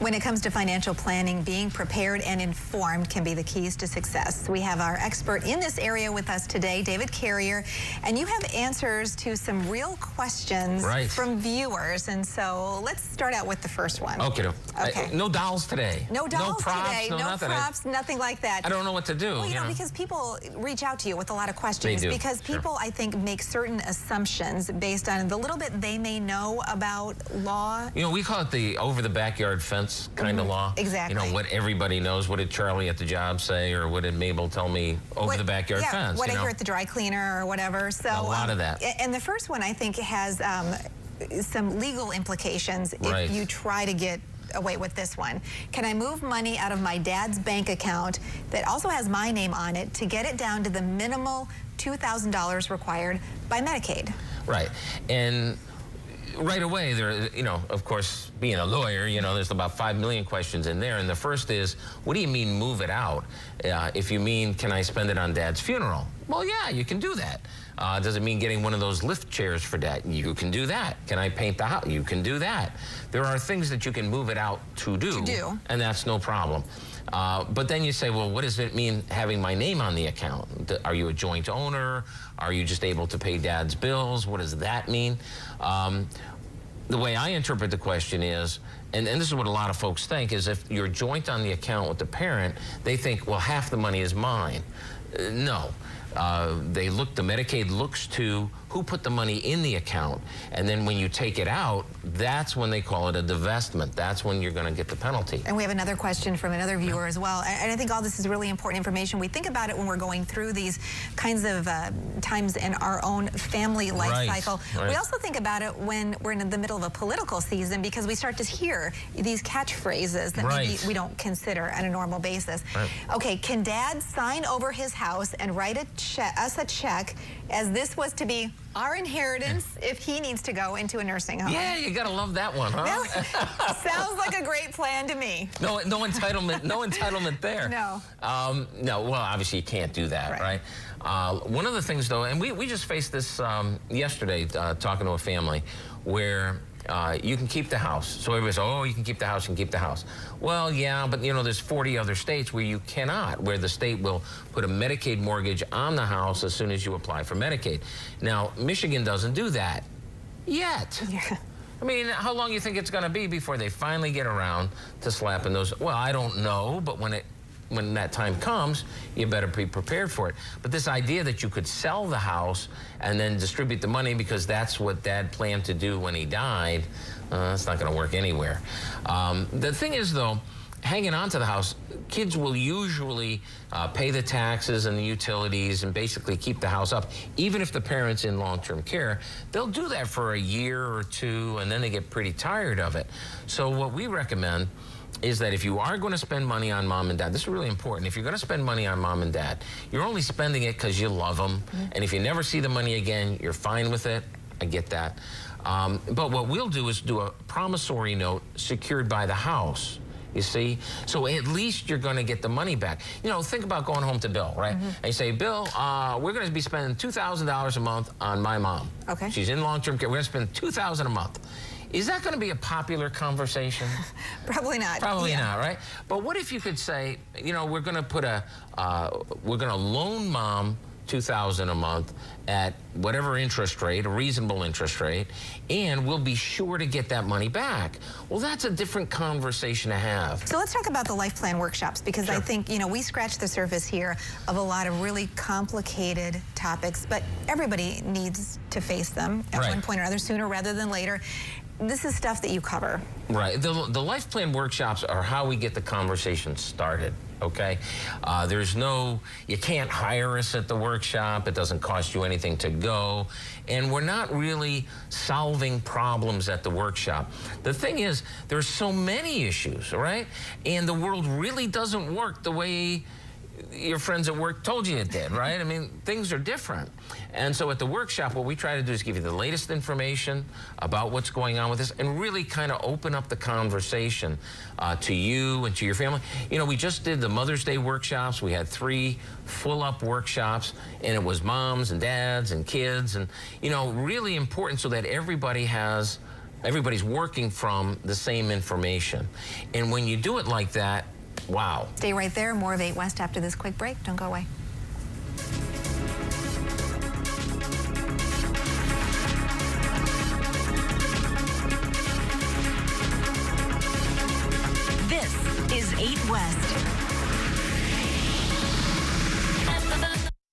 When it comes to financial planning, being prepared and informed can be the keys to success. We have our expert in this area with us today, David Carrier, and you have answers to some real questions from viewers. And so let's start out with the first one. Okay. No dolls today. No dolls no props, today. No nothing. Props, nothing like that. I don't know what to do. Well, you know, because people reach out to you with a lot of questions. They do. Because people, I think, make certain assumptions based on the little bit they may know about law. You know, we call it the over-the-backyard fence kind of law. Exactly. You know, what everybody knows. What did Charlie at the job say, or what did Mabel tell me over the backyard fence? What I hear at the dry cleaner or whatever. So a lot of that. And the first one, I think, has some legal implications if you try to get away with this one. Can I move money out of my dad's bank account that also has my name on it to get it down to the minimal $2,000 required by Medicaid? Right. And right away, there, you know, of course, being a lawyer, you know, there's about 5 million questions in there. And the first is, what do you mean move it out? If you mean, can I spend it on Dad's funeral? Well, yeah, you can do that. Does it mean getting one of those lift chairs for Dad? You can do that. Can I paint the house? You can do that. There are things that you can move it out to do. And that's no problem. But then you say, well, what does it mean having my name on the account? Are you a joint owner? Are you just able to pay Dad's bills? What does that mean? The way I interpret the question is, and this is what a lot of folks think, is if you're joint on the account with the parent, they think, well, half the money is mine. No. The Medicaid looks to who put the money in the account, and then when you take it out, that's when they call it a divestment. That's when you're going to get the penalty. And we have another question from another viewer as well, and I think all this is really important information. We think about it when we're going through these kinds of times in our own family life cycle. We also think about it when we're in the middle of a political season, because we start to hear these catchphrases that maybe we don't consider on a normal basis. Okay, can Dad sign over his house and write us a check as this was to be our inheritance if he needs to go into a nursing home? Yeah, you gotta love that one, huh? Sounds like a great plan to me. No entitlement, no entitlement there. No. No, well, obviously you can't do that, right? One of the things, though, and we just faced this yesterday talking to a family where you can keep the house. So everybody says, oh, you can keep the house, you can keep the house. Well, yeah, but you know, there's 40 other states where you cannot, where the state will put a Medicaid mortgage on the house as soon as you apply for Medicaid. Now, Michigan doesn't do that yet. Yeah. I mean, how long do you think it's going to be before they finally get around to slapping those? Well, I don't know, but when that time comes, you better be prepared for it. But this idea that you could sell the house and then distribute the money because that's what Dad planned to do when he died, that's not going to work anywhere. The thing is, though, hanging on to the house, kids will usually pay the taxes and the utilities and basically keep the house up. Even if the parent's in long-term care, they'll do that for a year or two, and then they get pretty tired of it. So what we recommend is that if you are going to spend money on Mom and Dad, this is really important. If you're going to spend money on Mom and Dad, you're only spending it because you love them. And if you never see the money again, you're fine with it. I get that. But what we'll do is do a promissory note secured by the house. You see? So at least you're going to get the money back. You know, think about going home to Bill, right? And you say, Bill, we're going to be spending $2,000 a month on my mom. Okay. She's in long-term care. We're going to spend $2,000 a month. Is that going to be a popular conversation? Probably not. Probably not, right? But what if you could say, you know, we're going to put we're going to loan Mom $2,000 a month at whatever interest rate, a reasonable interest rate, and we'll be sure to get that money back. Well, that's a different conversation to have. So let's talk about the life plan workshops, because I think, you know, we scratched the surface here of a lot of really complicated topics, but everybody needs to face them at one point or other, sooner rather than later. This is stuff that you cover. Right. The life plan workshops are how we get the conversation started, okay? You can't hire us at the workshop. It doesn't cost you anything to go. And we're not really solving problems at the workshop. The thing is, there's so many issues, right? And the world really doesn't work the way your friends at work told you it did, right? I mean, things are different. And so at the workshop, what we try to do is give you the latest information about what's going on with this and really kind of open up the conversation to you and to your family. You know, we just did the Mother's Day workshops. We had 3 full-up workshops, and it was moms and dads and kids, and, you know, really important so that everybody has Everybody's working from the same information. And when you do it like that, wow. Stay right there. More of 8 West after this quick break. Don't go away. This is 8 West.